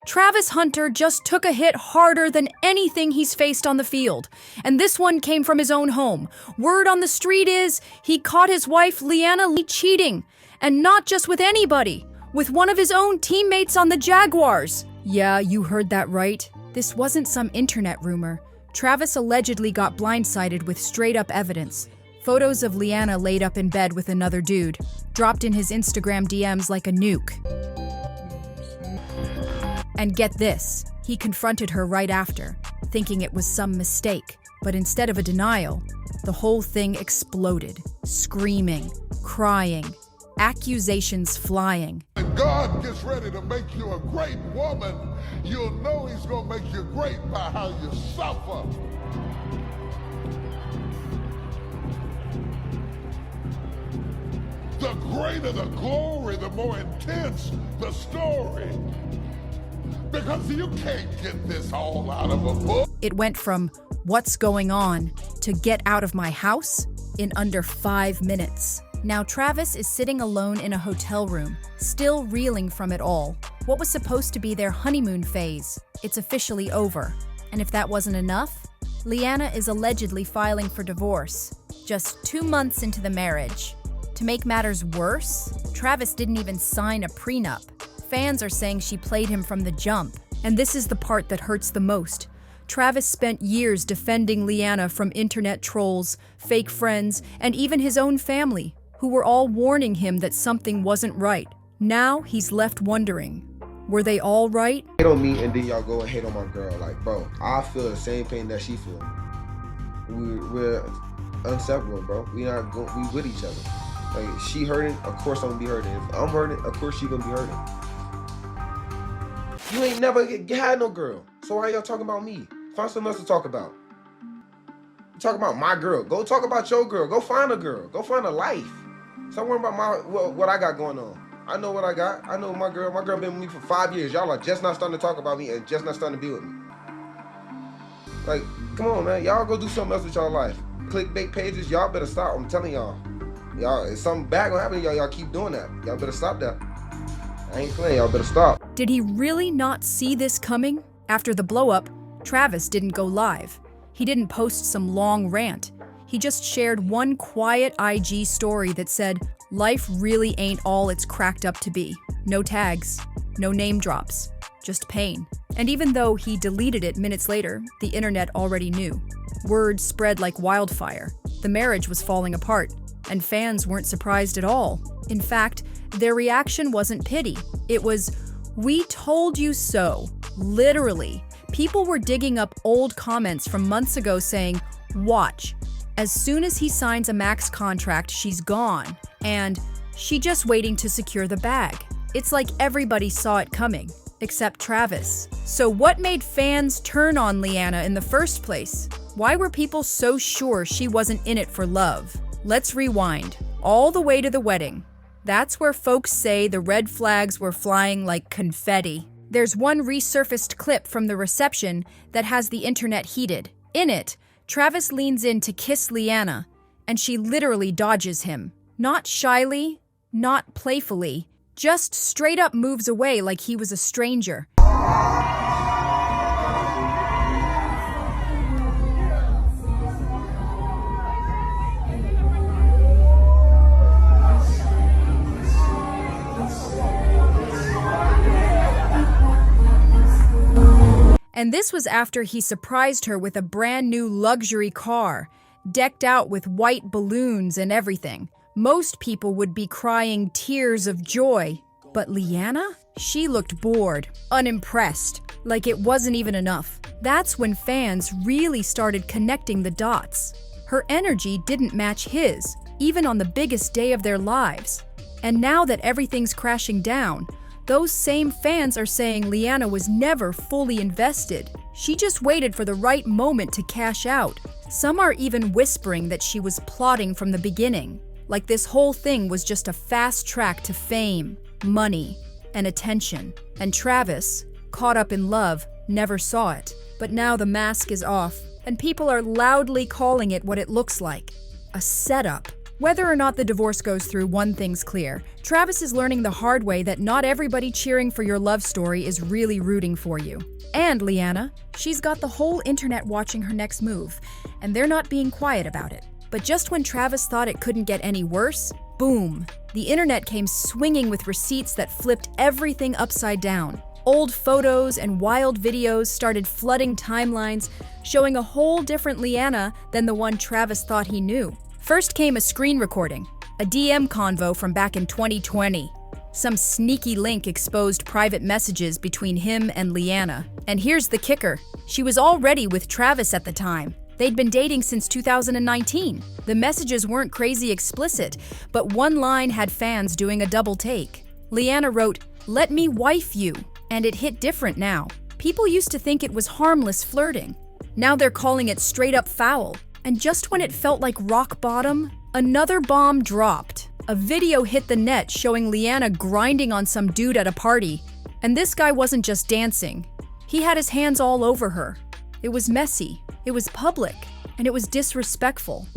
Travis Hunter just took a hit harder than anything he's faced on the field. And this one came from his own home. Word on the street is he caught his wife, Leanna Lee, cheating. And not just with anybody, with one of his own teammates on the Jaguars. Yeah, you heard that right. This wasn't some internet rumor. Travis allegedly got blindsided with straight-up evidence. Photos of Leanna laid up in bed with another dude, dropped in his Instagram DMs like a nuke. And get this, he confronted her right after, thinking it was some mistake. But instead of a denial, the whole thing exploded, screaming, crying, accusations flying. When God gets ready to make you a great woman, you'll know he's going to make you great by how you suffer. The greater the glory, the more intense the story. Because you can't get this all out of a book. It went from "what's going on" to "get out of my house" in under 5 minutes. Now Travis is sitting alone in a hotel room, still reeling from it all. What was supposed to be their honeymoon phase? It's officially over. And if that wasn't enough, Leanna is allegedly filing for divorce, just 2 months into the marriage. To make matters worse, Travis didn't even sign a prenup. Fans are saying she played him from the jump. And this is the part that hurts the most. Travis spent years defending Leanna from internet trolls, fake friends, and even his own family, who were all warning him that something wasn't right. Now he's left wondering, were they all right? Hate on me and then y'all go and hate on my girl. Like, bro, I feel the same pain that she feels. We're inseparable, bro. We with each other. Like, she hurting, of course I'm gonna be hurting. If I'm hurting, of course she gonna be hurting. You ain't never had no girl, so why y'all talking about me? Find something else to talk about. You talk about my girl. Go talk about your girl. Go find a girl. Go find a life. Stop worrying about what I got going on. I know what I got. I know my girl. My girl been with me for 5 years. Y'all are just not starting to talk about me and just not starting to be with me. Like, come on, man. Y'all go do something else with y'all life. Clickbait pages, y'all better stop. I'm telling y'all. Y'all, if something bad gonna happen to y'all, y'all keep doing that. Y'all better stop that. I ain't playing. Y'all better stop. Did he really not see this coming? After the blow-up, Travis didn't go live. He didn't post some long rant. He just shared one quiet IG story that said, "Life really ain't all it's cracked up to be." No tags, no name drops, just pain. And even though he deleted it minutes later, the internet already knew. Word spread like wildfire. The marriage was falling apart, and fans weren't surprised at all. In fact, their reaction wasn't pity. It was, "We told you so." Literally. People were digging up old comments from months ago saying, "Watch. As soon as he signs a max contract, she's gone. And she just waiting to secure the bag." It's like everybody saw it coming, except Travis. So what made fans turn on Leanna in the first place? Why were people so sure she wasn't in it for love? Let's rewind, all the way to the wedding. That's where folks say the red flags were flying like confetti. There's one resurfaced clip from the reception that has the internet heated. In it, Travis leans in to kiss Leanna, and she literally dodges him. Not shyly, not playfully, just straight up moves away like he was a stranger. And this was after he surprised her with a brand new luxury car, decked out with white balloons and everything. Most people would be crying tears of joy. But Leanna? She looked bored, unimpressed, like it wasn't even enough. That's when fans really started connecting the dots. Her energy didn't match his, even on the biggest day of their lives. And now that everything's crashing down, those same fans are saying Leanna was never fully invested. She just waited for the right moment to cash out. Some are even whispering that she was plotting from the beginning, like this whole thing was just a fast track to fame, money, and attention. And Travis, caught up in love, never saw it. But now the mask is off, and people are loudly calling it what it looks like: a setup. Whether or not the divorce goes through, one thing's clear. Travis is learning the hard way that not everybody cheering for your love story is really rooting for you. And Leanna, she's got the whole internet watching her next move, and they're not being quiet about it. But just when Travis thought it couldn't get any worse, boom, the internet came swinging with receipts that flipped everything upside down. Old photos and wild videos started flooding timelines, showing a whole different Leanna than the one Travis thought he knew. First came a screen recording, a DM convo from back in 2020. Some sneaky link exposed private messages between him and Leanna. And here's the kicker. She was already with Travis at the time. They'd been dating since 2019. The messages weren't crazy explicit, but one line had fans doing a double take. Leanna wrote, "Let me wife you," and it hit different now. People used to think it was harmless flirting. Now they're calling it straight up foul. And just when it felt like rock bottom, another bomb dropped. A video hit the net showing Leanna grinding on some dude at a party. And this guy wasn't just dancing. He had his hands all over her. It was messy, it was public, and it was disrespectful.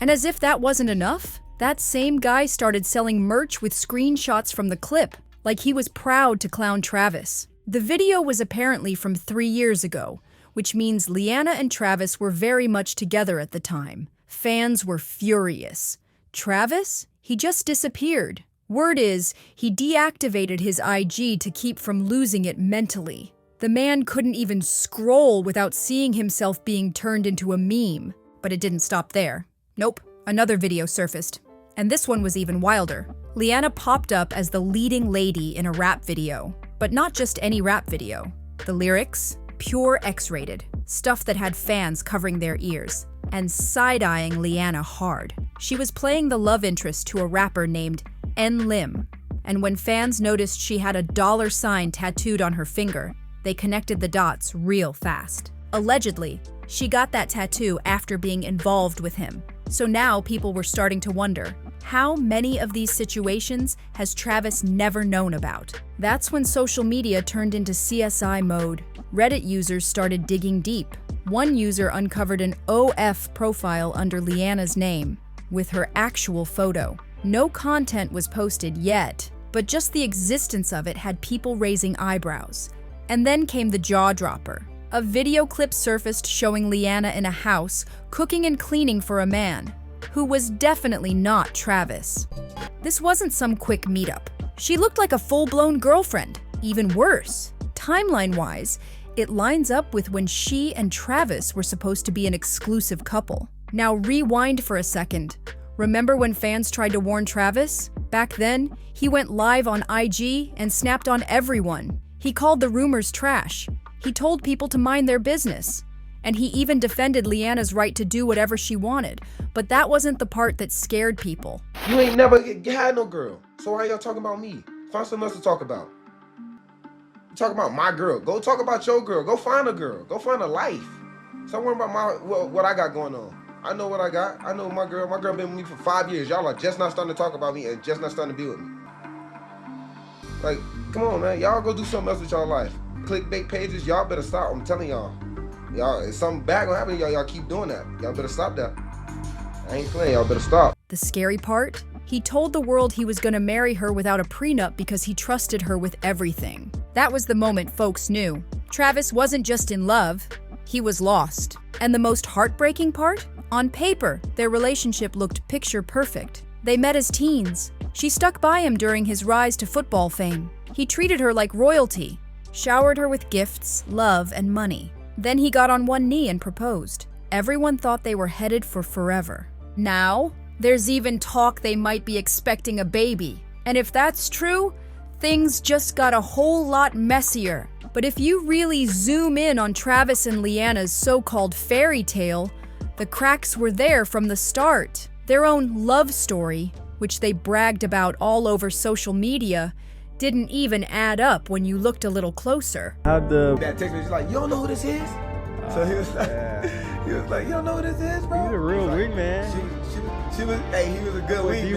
And as if that wasn't enough, that same guy started selling merch with screenshots from the clip, like he was proud to clown Travis. The video was apparently from 3 years ago, which means Leanna and Travis were very much together at the time. Fans were furious. Travis? He just disappeared. Word is, he deactivated his IG to keep from losing it mentally. The man couldn't even scroll without seeing himself being turned into a meme. But it didn't stop there. Nope, another video surfaced. And this one was even wilder. Leanna popped up as the leading lady in a rap video. But not just any rap video. The lyrics? Pure X-rated, stuff that had fans covering their ears, and side-eyeing Leanna hard. She was playing the love interest to a rapper named N. Lim, and when fans noticed she had a $sign tattooed on her finger, they connected the dots real fast. Allegedly, she got that tattoo after being involved with him. So now people were starting to wonder, how many of these situations has Travis never known about? That's when social media turned into CSI mode. Reddit users started digging deep. One user uncovered an OF profile under Leanna's name, with her actual photo. No content was posted yet, but just the existence of it had people raising eyebrows. And then came the jaw dropper. A video clip surfaced showing Leanna in a house, cooking and cleaning for a man, who was definitely not Travis. This wasn't some quick meetup. She looked like a full-blown girlfriend. Even worse, timeline-wise, it lines up with when she and Travis were supposed to be an exclusive couple. Now rewind for a second. Remember when fans tried to warn Travis? Back then, he went live on IG and snapped on everyone. He called the rumors trash. He told people to mind their business. And he even defended Leanna's right to do whatever she wanted. But that wasn't the part that scared people. You ain't never had no girl. So why y'all talking about me? Find something else to talk about. You talk about my girl. Go talk about your girl. Go find a girl. Go find a life. Stop worrying about what I got going on. I know what I got. I know my girl. My girl been with me for 5 years. Y'all are just not starting to talk about me and just not starting to be with me. Like, come on, man. Y'all go do something else with y'all life. Clickbait pages, y'all better stop. I'm telling y'all. Y'all, if something bad gonna happen to y'all, y'all keep doing that. Y'all better stop that. I ain't playing. Y'all better stop. The scary part? He told the world he was gonna marry her without a prenup because he trusted her with everything. That was the moment folks knew. Travis wasn't just in love, he was lost. And the most heartbreaking part? On paper, their relationship looked picture perfect. They met as teens. She stuck by him during his rise to football fame. He treated her like royalty, showered her with gifts, love, and money. Then he got on one knee and proposed. Everyone thought they were headed for forever. Now, there's even talk they might be expecting a baby. And if that's true, things just got a whole lot messier. But if you really zoom in on Travis and Leanna's so-called fairy tale, the cracks were there from the start. Their own love story, which they bragged about all over social media, didn't even add up when you looked a little closer. That text me, he's like, you don't know who this is? So he was like, you don't know who this is, bro? He's a real like, wingman. She was, hey, he was a good wingman.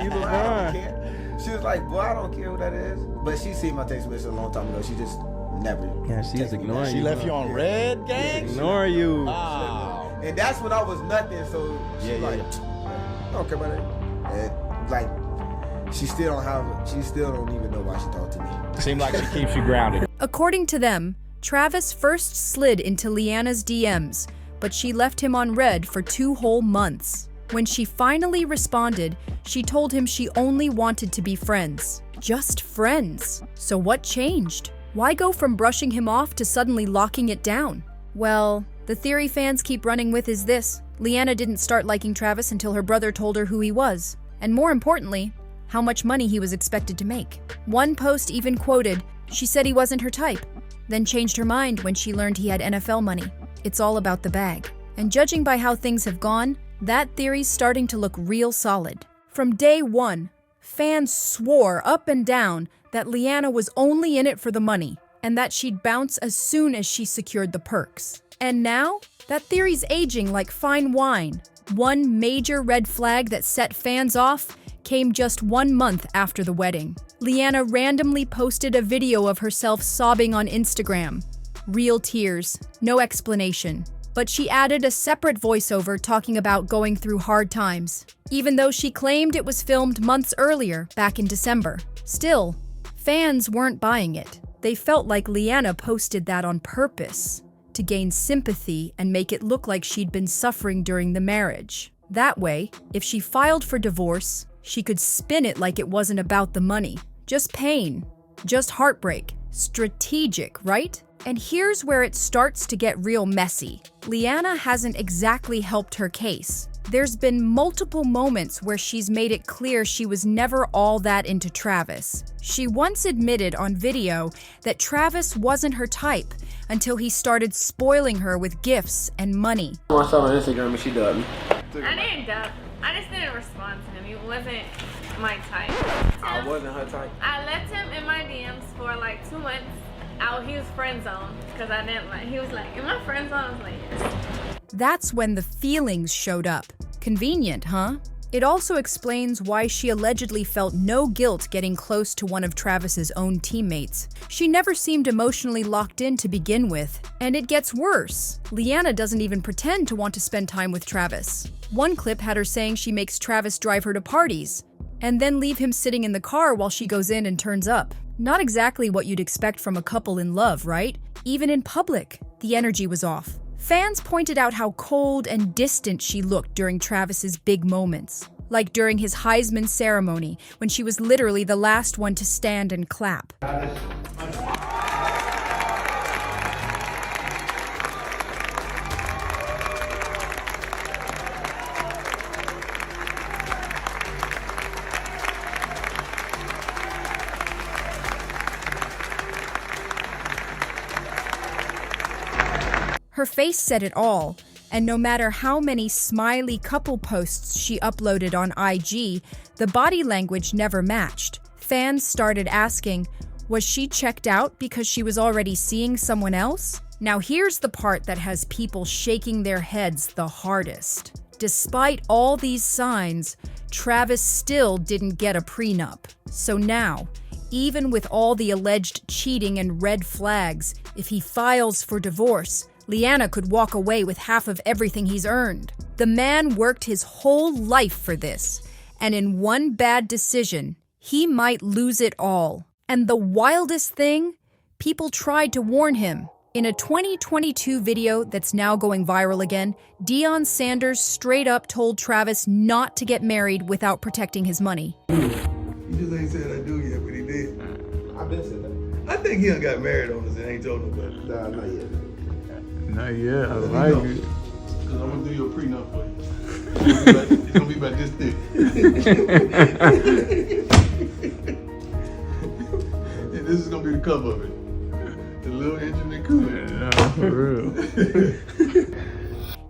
You LeBron. She was like, boy, I don't care who that is. But she seen my text message a long time ago. She just never. Yeah, she's ignoring you. She left you on red, gang? Ignoring you. Wow. And that's when I was nothing, so she I don't care about it. And like, she still don't even know why she talked to me. Seems like she keeps you grounded. According to them, Travis first slid into Leanna's DMs, but she left him on red for 2 whole months. When she finally responded, she told him she only wanted to be friends. Just friends. So what changed? Why go from brushing him off to suddenly locking it down? Well, the theory fans keep running with is this: Leanna didn't start liking Travis until her brother told her who he was, and more importantly, how much money he was expected to make. One post even quoted, "She said he wasn't her type, then changed her mind when she learned he had NFL money. It's all about the bag." And judging by how things have gone, that theory's starting to look real solid. From day one, fans swore up and down that Leanna was only in it for the money, and that she'd bounce as soon as she secured the perks. And now, that theory's aging like fine wine. One major red flag that set fans off came just 1 month after the wedding. Leanna randomly posted a video of herself sobbing on Instagram. Real tears, no explanation. But she added a separate voiceover talking about going through hard times, even though she claimed it was filmed months earlier, back in December. Still, fans weren't buying it. They felt like Leanna posted that on purpose, to gain sympathy and make it look like she'd been suffering during the marriage. That way, if she filed for divorce, she could spin it like it wasn't about the money. Just pain, just heartbreak. Strategic, right? And here's where it starts to get real messy. Leanna hasn't exactly helped her case. There's been multiple moments where she's made it clear she was never all that into Travis. She once admitted on video that Travis wasn't her type until he started spoiling her with gifts and money. I saw on Instagram and she dubbed me. I didn't dub. I just didn't respond to him. He wasn't my type. I wasn't her type. I left him in my DMs for like 2 months. He was friend zoned because I didn't like. He was like, "Am I friend zone?" I was like, "Yes." That's when the feelings showed up. Convenient, huh? It also explains why she allegedly felt no guilt getting close to one of Travis's own teammates. She never seemed emotionally locked in to begin with. And it gets worse. Leanna doesn't even pretend to want to spend time with Travis. One clip had her saying she makes Travis drive her to parties, and then leave him sitting in the car while she goes in and turns up. Not exactly what you'd expect from a couple in love, right? Even in public, the energy was off. Fans pointed out how cold and distant she looked during Travis's big moments, like during his Heisman ceremony, when she was literally the last one to stand and clap. Her face said it all, and no matter how many smiley couple posts she uploaded on IG, the body language never matched. Fans started asking, was she checked out because she was already seeing someone else? Now here's the part that has people shaking their heads the hardest. Despite all these signs, Travis still didn't get a prenup. So now, even with all the alleged cheating and red flags, if he files for divorce, Leanna could walk away with half of everything he's earned. The man worked his whole life for this, and in one bad decision, he might lose it all. And the wildest thing, people tried to warn him. In a 2022 video that's now going viral again, Deion Sanders straight up told Travis not to get married without protecting his money. He just ain't said I do yet, but he did. I've been said that. I think he done got married on us and ain't told nobody. Nah, not yet. Not yet. I Let me like know. it. Cause I'm gonna do your prenup for you. It's gonna be about this thick. And this is gonna be the cover of it. The little engine and cooler. Nah, for real.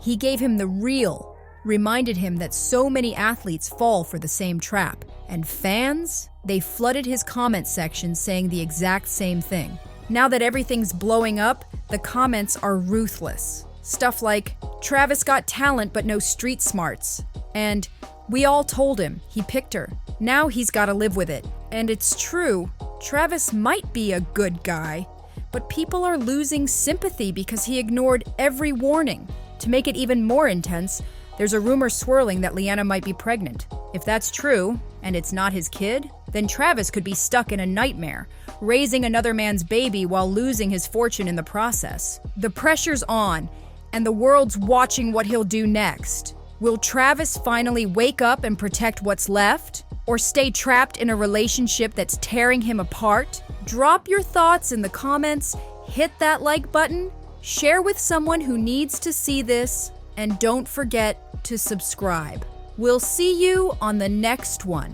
He gave him the real, reminded him that so many athletes fall for the same trap. And fans, they flooded his comment section saying the exact same thing. Now that everything's blowing up, the comments are ruthless. Stuff like, Travis got talent but no street smarts. And, we all told him, he picked her. Now he's gotta live with it. And it's true, Travis might be a good guy, but people are losing sympathy because he ignored every warning. To make it even more intense, there's a rumor swirling that Leanna might be pregnant. If that's true, and it's not his kid, then Travis could be stuck in a nightmare, raising another man's baby while losing his fortune in the process. The pressure's on, and the world's watching what he'll do next. Will Travis finally wake up and protect what's left? Or stay trapped in a relationship that's tearing him apart? Drop your thoughts in the comments, hit that like button, share with someone who needs to see this, and don't forget to subscribe. We'll see you on the next one.